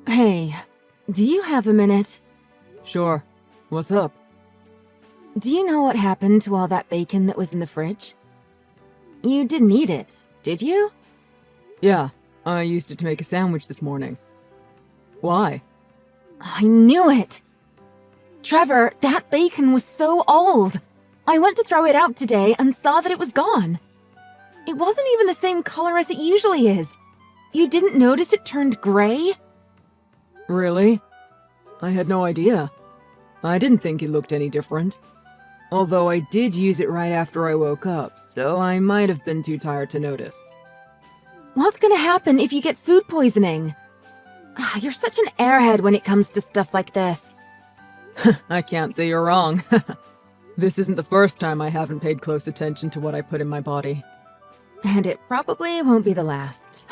Hey, do you have a minute? Sure. What's up? Do you know what happened to all that bacon that was in the fridge? You didn't eat it, did you? Yeah, I used it to make a sandwich this morning. Why? I knew it! Trevor, that bacon was so old. I went to throw it out today and saw that it was gone. It wasn't even the same color as it usually is. You didn't notice it turned gray? Really? I had no idea. I didn't think it looked any different. Although I did use it right after I woke up, so I might have been too tired to notice. What's gonna happen if you get food poisoning? You're such an airhead when it comes to stuff like this. I can't say you're wrong. This isn't the first time I haven't paid close attention to what I put in my body. And it probably won't be the last.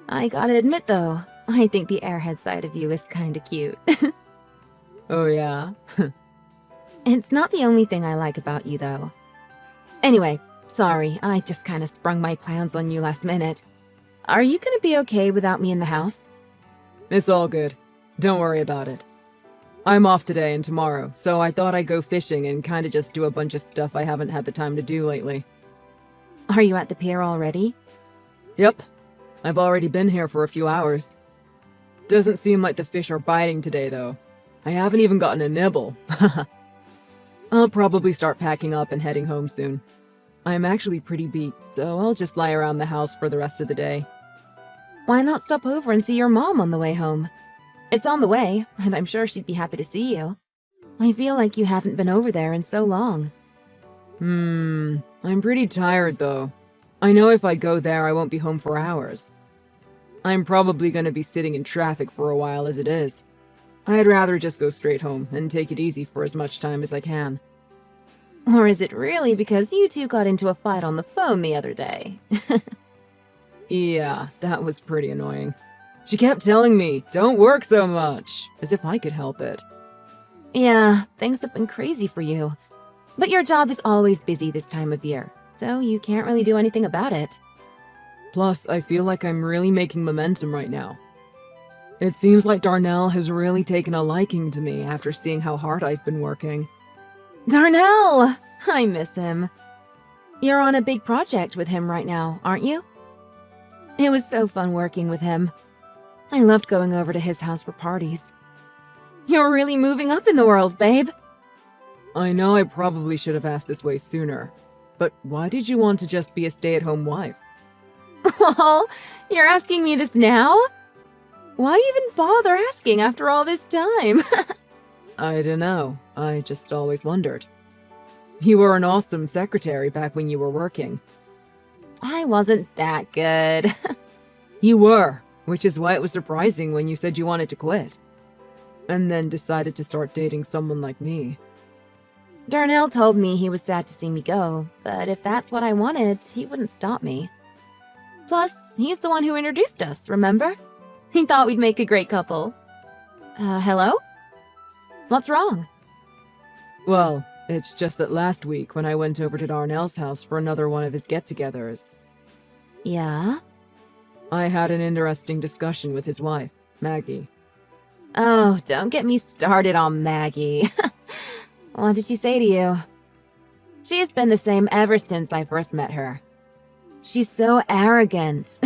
I gotta admit though, I think the airhead side of you is kinda cute. Oh yeah? It's not the only thing I like about you though. Anyway, sorry, I just kinda sprung my plans on you last minute. Are you gonna be okay without me in the house? It's all good. Don't worry about it. I'm off today and tomorrow, so I thought I'd go fishing and kinda just do a bunch of stuff I haven't had the time to do lately. Are you at the pier already? Yep. I've already been here for a few hours. Doesn't seem like the fish are biting today, though. I haven't even gotten a nibble. I'll probably start packing up and heading home soon. I'm actually pretty beat, so I'll just lie around the house for the rest of the day. Why not stop over and see your mom on the way home? It's on the way, and I'm sure she'd be happy to see you. I feel like you haven't been over there in so long. I'm pretty tired, though. I know if I go there, I won't be home for hours. I'm probably gonna be sitting in traffic for a while as it is. I'd rather just go straight home and take it easy for as much time as I can. Or is it really because you two got into a fight on the phone the other day? Yeah, that was pretty annoying. She kept telling me, don't work so much, as if I could help it. Yeah, things have been crazy for you. But your job is always busy this time of year, so you can't really do anything about it. Plus, I feel like I'm really making momentum right now. It seems like Darnell has really taken a liking to me after seeing how hard I've been working. Darnell! I miss him. You're on a big project with him right now, aren't you? It was so fun working with him. I loved going over to his house for parties. You're really moving up in the world, babe. I know I probably should have asked this way sooner, but why did you want to just be a stay-at-home wife? Well, you're asking me this now? Why even bother asking after all this time? I don't know. I just always wondered. You were an awesome secretary back when you were working. I wasn't that good. You were, which is why it was surprising when you said you wanted to quit. And then decided to start dating someone like me. Darnell told me he was sad to see me go, but if that's what I wanted, he wouldn't stop me. Plus, he's the one who introduced us, remember? He thought we'd make a great couple. Hello? What's wrong? Well, it's just that last week when I went over to Darnell's house for another one of his get-togethers, Yeah? I had an interesting discussion with his wife, Maggie. Oh, don't get me started on Maggie. What did she say to you? She has been the same ever since I first met her. She's so arrogant.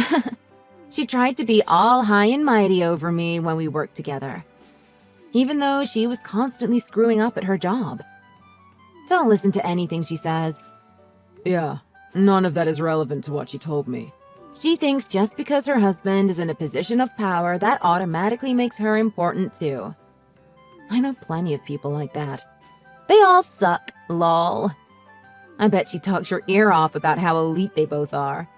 She tried to be all high and mighty over me when we worked together, even though she was constantly screwing up at her job. Don't listen to anything she says. Yeah, none of that is relevant to what she told me. She thinks just because her husband is in a position of power, that automatically makes her important too. I know plenty of people like that. They all suck, lol. I bet she talks your ear off about how elite they both are.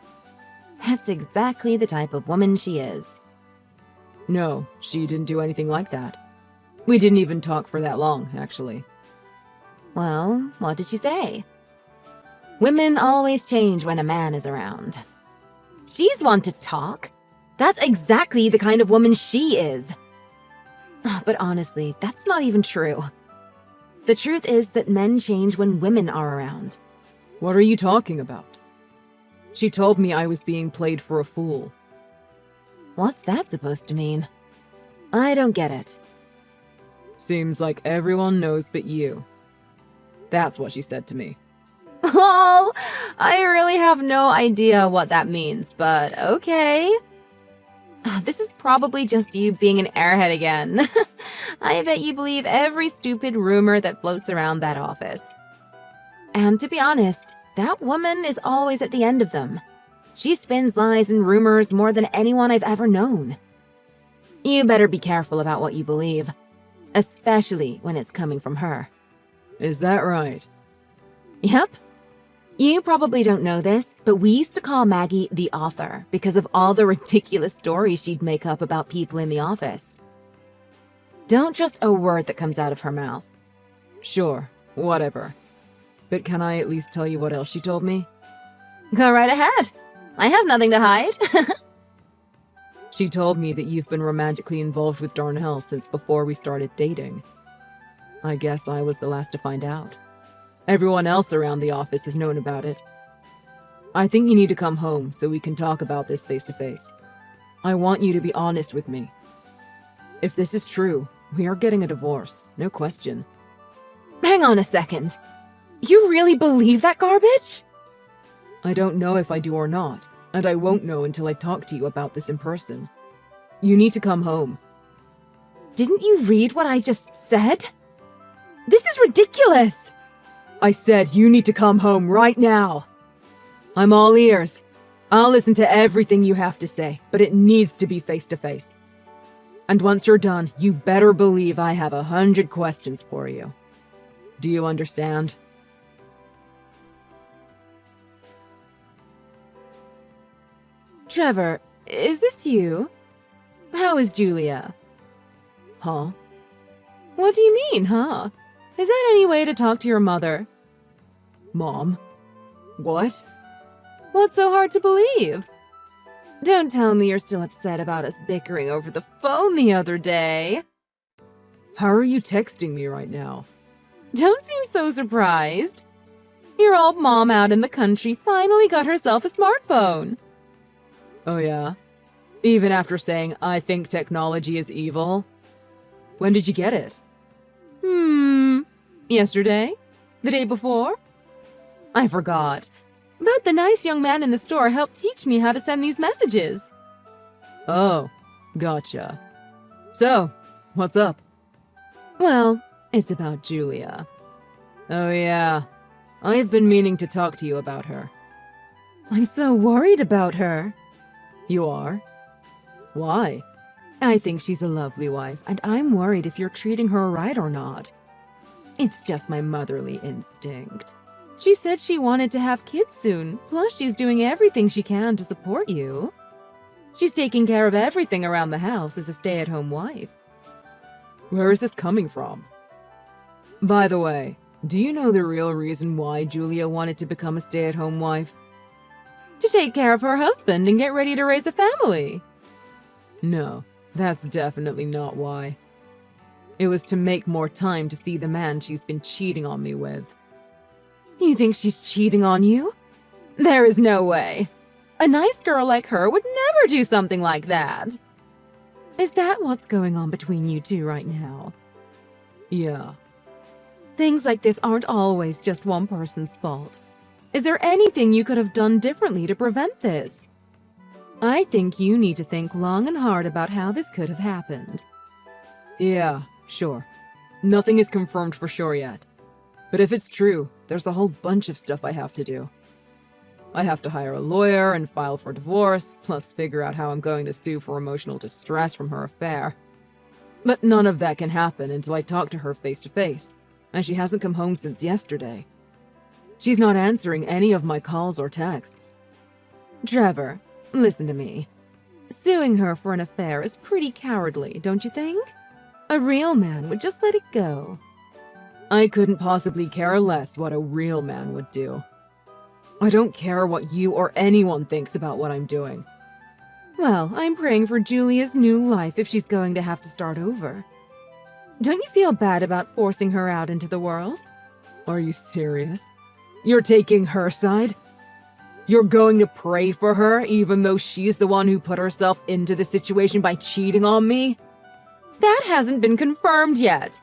That's exactly the type of woman she is. No, she didn't do anything like that. We didn't even talk for that long, actually. Well, what did she say? Women always change when a man is around. She's one to talk. That's exactly the kind of woman she is. But honestly, that's not even true. The truth is that men change when women are around. What are you talking about? She told me I was being played for a fool. What's that supposed to mean? I don't get it. Seems like everyone knows but you. That's what she said to me. Oh, I really have no idea what that means, but okay. This is probably just you being an airhead again. I bet you believe every stupid rumor that floats around that office. And to be honest, that woman is always at the end of them. She spins lies and rumors more than anyone I've ever known. You better be careful about what you believe, especially when it's coming from her. Is that right? Yep. You probably don't know this, but we used to call Maggie the author because of all the ridiculous stories she'd make up about people in the office. Don't trust a word that comes out of her mouth. Sure, whatever. But can I at least tell you what else she told me? Go right ahead. I have nothing to hide. She told me that you've been romantically involved with Darnell since before we started dating. I guess I was the last to find out. Everyone else around the office has known about it. I think you need to come home so we can talk about this face to face. I want you to be honest with me. If this is true, we are getting a divorce, no question. Hang on a second. You really believe that garbage? I don't know if I do or not, and I won't know until I talk to you about this in person. You need to come home. Didn't you read what I just said? This is ridiculous! I said you need to come home right now. I'm all ears. I'll listen to everything you have to say, but it needs to be face to face. And once you're done, you better believe I have 100 questions for you. Do you understand? Trevor, is this you? How is Julia? Huh? What do you mean, huh? Is that any way to talk to your mother? Mom? What? What's so hard to believe? Don't tell me you're still upset about us bickering over the phone the other day. How are you texting me right now? Don't seem so surprised. Your old mom out in the country finally got herself a smartphone. Oh yeah? Even after saying I think technology is evil? When did you get it? Yesterday? The day before? I forgot. But the nice young man in the store helped teach me how to send these messages. Oh, gotcha. So, what's up? Well, it's about Julia. Oh yeah, I've been meaning to talk to you about her. I'm so worried about her. You are? Why? I think she's a lovely wife, and I'm worried if you're treating her right or not. It's just my motherly instinct. She said she wanted to have kids soon, plus she's doing everything she can to support you. She's taking care of everything around the house as a stay-at-home wife. Where is this coming from? By the way, do you know the real reason why Julia wanted to become a stay-at-home wife? To take care of her husband and get ready to raise a family. No, that's definitely not why. It was to make more time to see the man she's been cheating on me with. You think she's cheating on you? There is no way. A nice girl like her would never do something like that. Is that what's going on between you two right now? Yeah. Things like this aren't always just one person's fault. Is there anything you could have done differently to prevent this? I think you need to think long and hard about how this could have happened. Yeah, sure. Nothing is confirmed for sure yet. But if it's true, there's a whole bunch of stuff I have to do. I have to hire a lawyer and file for divorce, plus figure out how I'm going to sue for emotional distress from her affair. But none of that can happen until I talk to her face to face, and she hasn't come home since yesterday. She's not answering any of my calls or texts. Trevor, listen to me. Suing her for an affair is pretty cowardly, don't you think? A real man would just let it go. I couldn't possibly care less what a real man would do. I don't care what you or anyone thinks about what I'm doing. Well, I'm praying for Julia's new life if she's going to have to start over. Don't you feel bad about forcing her out into the world? Are you serious? You're taking her side? You're going to pray for her even though she's the one who put herself into the situation by cheating on me? That hasn't been confirmed yet.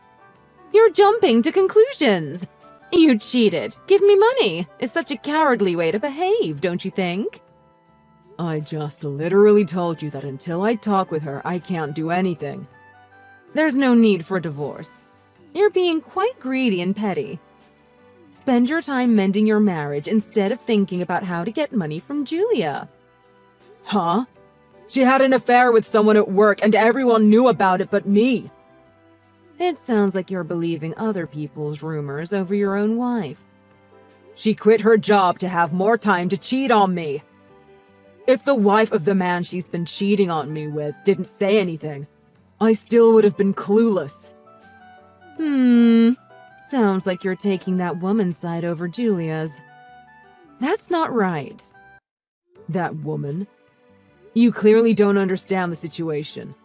You're jumping to conclusions. You cheated. Give me money. It's such a cowardly way to behave, don't you think? I just literally told you that until I talk with her, I can't do anything. There's no need for a divorce. You're being quite greedy and petty. Spend your time mending your marriage instead of thinking about how to get money from Julia. Huh? She had an affair with someone at work and everyone knew about it but me. It sounds like you're believing other people's rumors over your own wife. She quit her job to have more time to cheat on me. If the wife of the man she's been cheating on me with didn't say anything, I still would have been clueless. Sounds like you're taking that woman's side over Julia's. That's not right. That woman? You clearly don't understand the situation.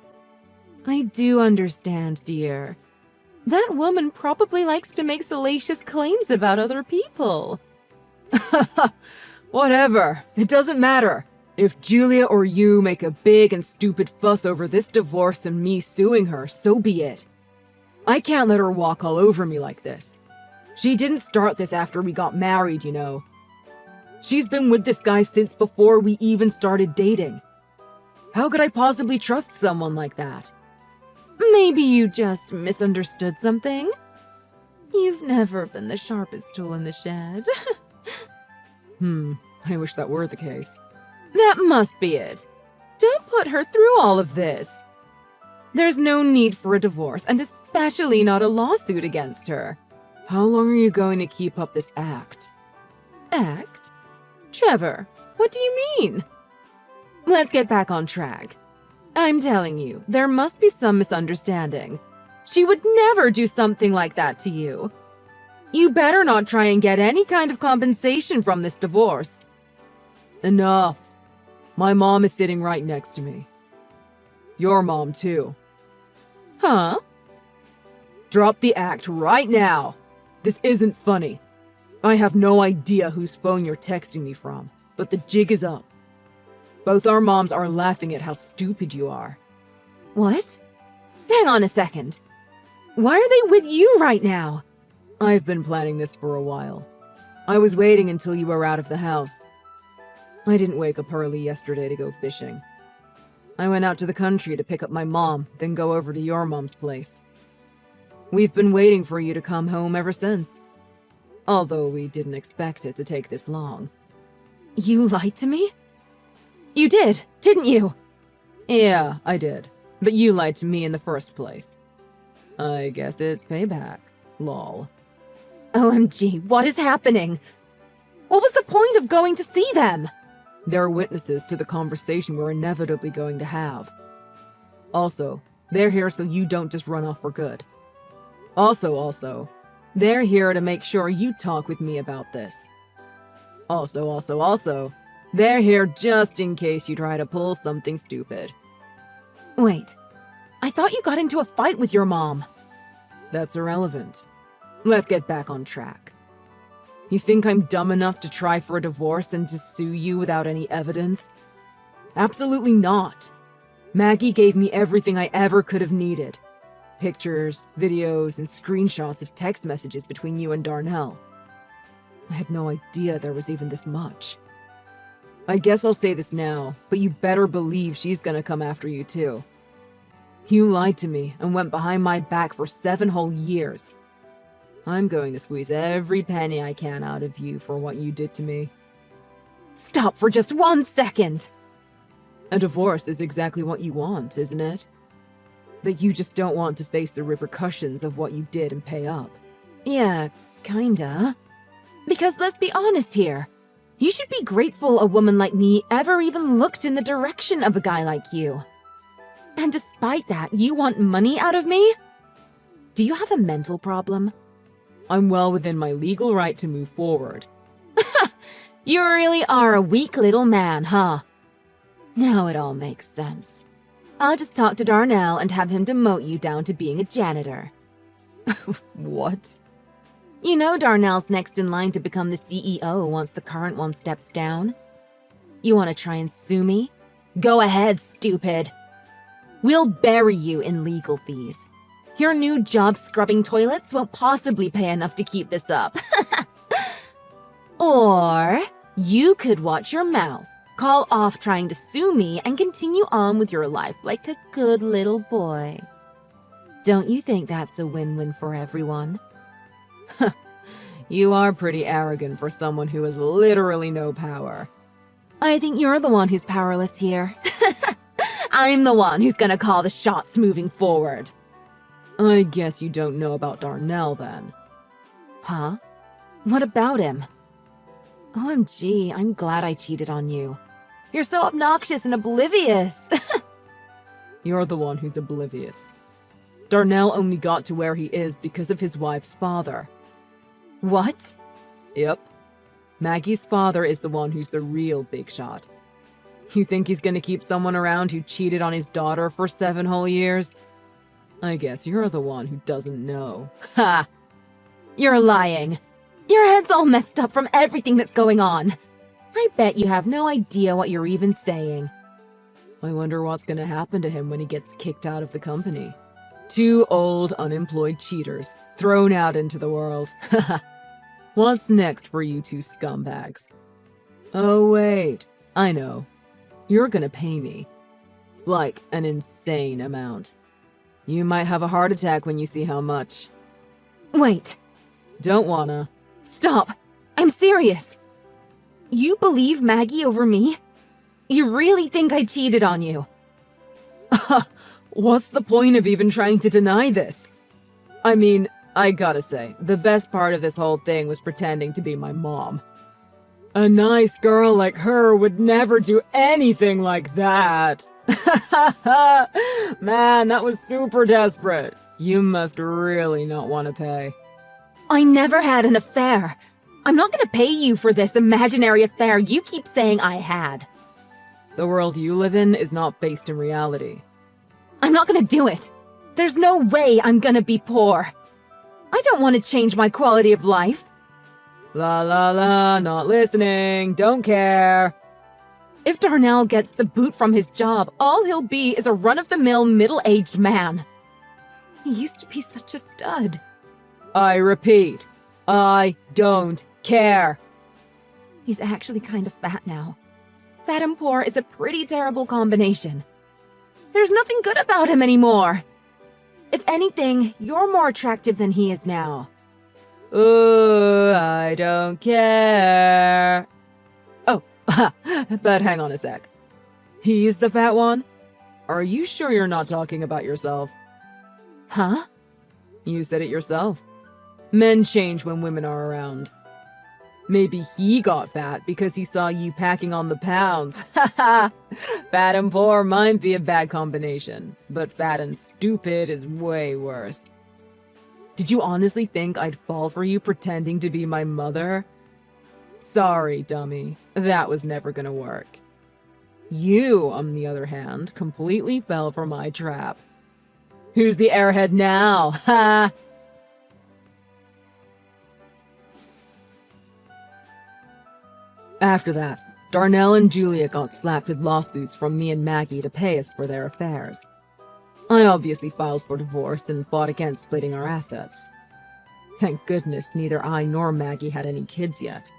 I do understand, dear. That woman probably likes to make salacious claims about other people. Whatever. It doesn't matter. If Julia or you make a big and stupid fuss over this divorce and me suing her, so be it. I can't let her walk all over me like this. She didn't start this after we got married, you know. She's been with this guy since before we even started dating. How could I possibly trust someone like that? Maybe you just misunderstood something? You've never been the sharpest tool in the shed. I wish that were the case. That must be it. Don't put her through all of this. There's no need for a divorce, and especially not a lawsuit against her. How long are you going to keep up this act? Act? Trevor, what do you mean? Let's get back on track. I'm telling you, there must be some misunderstanding. She would never do something like that to you. You better not try and get any kind of compensation from this divorce. Enough. My mom is sitting right next to me. Your mom, too. Huh? Drop the act right now. This isn't funny. I have no idea whose phone you're texting me from, but the jig is up. Both our moms are laughing at how stupid you are. What? Hang on a second. Why are they with you right now? I've been planning this for a while. I was waiting until you were out of the house. I didn't wake up early yesterday to go fishing. I went out to the country to pick up my mom, then go over to your mom's place. We've been waiting for you to come home ever since. Although we didn't expect it to take this long. You lied to me? You did, didn't you? Yeah, I did. But you lied to me in the first place. I guess it's payback. Lol. OMG, what is happening? What was the point of going to see them? They're witnesses to the conversation we're inevitably going to have. Also, they're here so you don't just run off for good. Also, they're here to make sure you talk with me about this. Also, they're here just in case you try to pull something stupid. Wait, I thought you got into a fight with your mom. That's irrelevant. Let's get back on track. You think I'm dumb enough to try for a divorce and to sue you without any evidence? Absolutely not. Maggie gave me everything I ever could have needed. Pictures, videos, and screenshots of text messages between you and Darnell. I had no idea there was even this much. I guess I'll say this now, but you better believe she's gonna come after you too. You lied to me and went behind my back for 7 whole years. I'm going to squeeze every penny I can out of you for what you did to me. Stop for just 1 second! A divorce is exactly what you want, isn't it? But you just don't want to face the repercussions of what you did and pay up. Yeah, kinda. Because let's be honest here. You should be grateful a woman like me ever even looked in the direction of a guy like you. And despite that, you want money out of me? Do you have a mental problem? I'm well within my legal right to move forward. You really are a weak little man, huh? Now it all makes sense. I'll just talk to Darnell and have him demote you down to being a janitor. What? You know Darnell's next in line to become the CEO once the current one steps down. You want to try and sue me? Go ahead, stupid. We'll bury you in legal fees. Your new job scrubbing toilets won't possibly pay enough to keep this up. Or you could watch your mouth, call off trying to sue me, and continue on with your life like a good little boy. Don't you think that's a win-win for everyone? You are pretty arrogant for someone who has literally no power. I think you're the one who's powerless here. I'm the one who's gonna call the shots moving forward. I guess you don't know about Darnell then. Huh? What about him? OMG, I'm glad I cheated on you. You're so obnoxious and oblivious. You're the one who's oblivious. Darnell only got to where he is because of his wife's father. What? Yep. Maggie's father is the one who's the real big shot. You think he's gonna keep someone around who cheated on his daughter for 7 whole years? I guess you're the one who doesn't know. Ha! You're lying. Your head's all messed up from everything that's going on. I bet you have no idea what you're even saying. I wonder what's gonna happen to him when he gets kicked out of the company. 2 old, unemployed cheaters thrown out into the world. What's next for you 2 scumbags? Oh wait, I know. You're gonna pay me. Like, an insane amount. You might have a heart attack when you see how much. Wait. Don't wanna. Stop. I'm serious. You believe Maggie over me? You really think I cheated on you? What's the point of even trying to deny this? I mean, I gotta say, the best part of this whole thing was pretending to be my mom. A nice girl like her would never do anything like that. Man, that was super desperate. You must really not want to pay. I never had an affair. I'm not gonna pay you for this imaginary affair you keep saying I had. The world you live in is not based in reality. I'm not gonna do it. There's no way I'm gonna be poor. I don't want to change my quality of life. La la la, not listening, don't care. If Darnell gets the boot from his job, all he'll be is a run-of-the-mill middle-aged man. He used to be such a stud. I repeat, I don't care. He's actually kind of fat now. Fat and poor is a pretty terrible combination. There's nothing good about him anymore. If anything, you're more attractive than he is now. Ooh, I don't care. Oh, but hang on a sec. He's the fat one? Are you sure you're not talking about yourself? Huh? You said it yourself. Men change when women are around. Maybe he got fat because he saw you packing on the pounds. Haha! Fat and poor might be a bad combination, but fat and stupid is way worse. Did you honestly think I'd fall for you pretending to be my mother? Sorry, dummy. That was never gonna work. You, on the other hand, completely fell for my trap. Who's the airhead now? Ha! After that, Darnell and Julia got slapped with lawsuits from me and Maggie to pay us for their affairs. I obviously filed for divorce and fought against splitting our assets. Thank goodness neither I nor Maggie had any kids yet.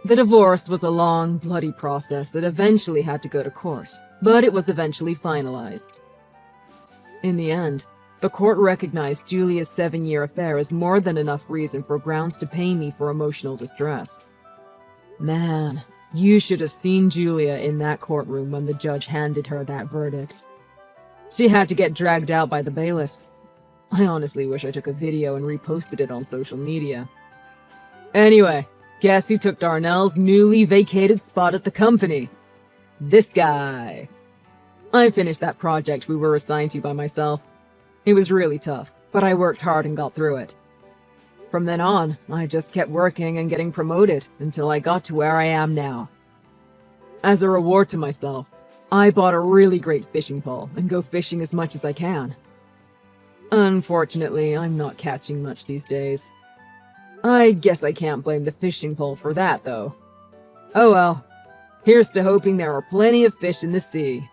The divorce was a long, bloody process that eventually had to go to court, but it was eventually finalized. In the end, the court recognized Julia's 7-year affair as more than enough reason for grounds to pay me for emotional distress. Man, you should have seen Julia in that courtroom when the judge handed her that verdict. She had to get dragged out by the bailiffs. I honestly wish I took a video and reposted it on social media. Anyway, guess who took Darnell's newly vacated spot at the company? This guy. I finished that project we were assigned to by myself. It was really tough, but I worked hard and got through it. From then on, I just kept working and getting promoted until I got to where I am now. As a reward to myself, I bought a really great fishing pole and go fishing as much as I can. Unfortunately, I'm not catching much these days. I guess I can't blame the fishing pole for that, though. Oh well, here's to hoping there are plenty of fish in the sea.